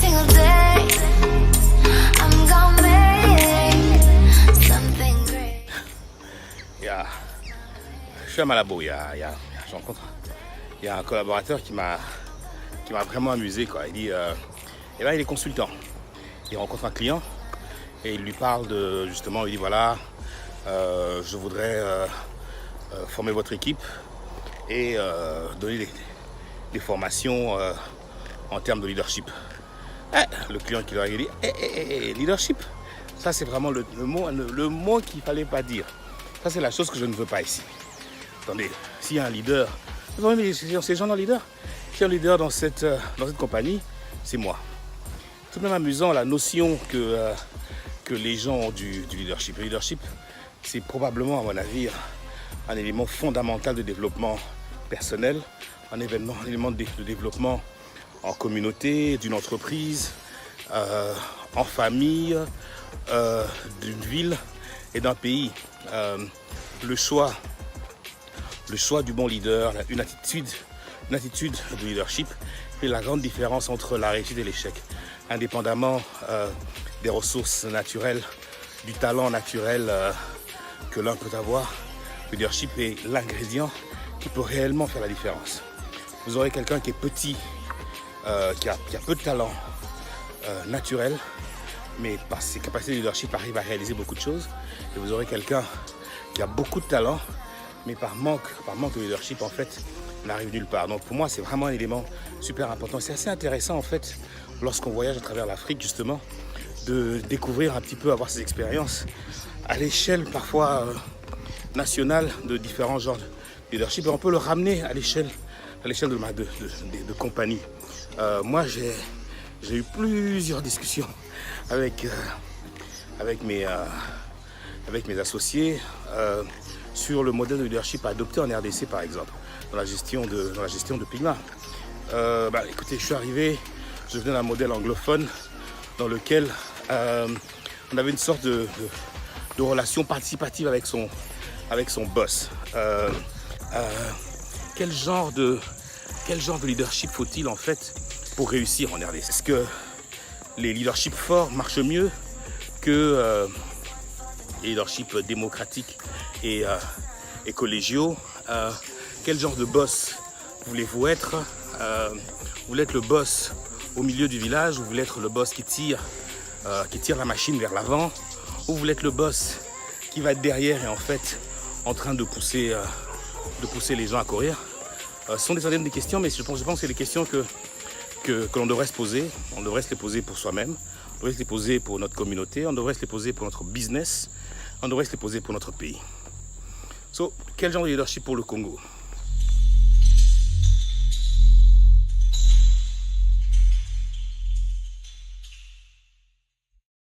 single day. I'm gonna make something great. Je suis à Malabo, je rencontre, il y a un collaborateur qui m'a vraiment amusé, quoi. Il dit, et là il est consultant, il rencontre un client et il lui parle de, justement, il dit voilà, je voudrais former votre équipe et donner des formations en termes de leadership. Le client qui leur a dit, leadership, ça c'est vraiment le mot qu'il ne fallait pas dire. Ça c'est la chose que je ne veux pas ici. Attendez, s'il y a un leader, ces gens dans le leader, s'il y a un leader dans cette compagnie, c'est moi. C'est tout de même amusant la notion que les gens ont du leadership. Le leadership, c'est probablement, à mon avis, un élément fondamental de développement personnel, un élément de développement en communauté, d'une entreprise, en famille, d'une ville et d'un pays. Le choix du bon leader, une attitude de leadership fait la grande différence entre la réussite et l'échec. Indépendamment des ressources naturelles, du talent naturel que l'un peut avoir, le leadership est l'ingrédient qui peut réellement faire la différence. Vous aurez quelqu'un qui est petit, qui a peu de talent naturel, mais par ses capacités de leadership arrive à réaliser beaucoup de choses. Et vous aurez quelqu'un qui a beaucoup de talent, mais par manque de leadership, en fait, n'arrive nulle part. Donc pour moi, c'est vraiment un élément super important. C'est assez intéressant, en fait, lorsqu'on voyage à travers l'Afrique, justement, de découvrir un petit peu, avoir ces expériences à l'échelle parfois nationale de différents genres de leadership. Et on peut le ramener à l'échelle de compagnie. Moi, j'ai eu plusieurs discussions avec mes associés sur le modèle de leadership adopté en RDC, par exemple, dans la gestion de Pigma. Écoutez, je suis arrivé, je venais d'un modèle anglophone dans lequel on avait une sorte de relation participative avec son boss. Quel genre de leadership faut-il en fait pour réussir en RDC? Est-ce que les leaderships forts marchent mieux que les leaderships démocratiques et collégiaux? Quel genre de boss voulez-vous être? Vous voulez être le boss au milieu du village, ou vous voulez être le boss qui tire la machine vers l'avant, ou vous voulez être le boss qui va être derrière et en fait en train de pousser les gens à courir? Ce sont des centaines de questions, mais je pense que c'est des questions que l'on devrait se poser. On devrait se les poser pour soi-même, on devrait se les poser pour notre communauté, on devrait se les poser pour notre business, on devrait se les poser pour notre pays. Quel genre de leadership pour le Congo?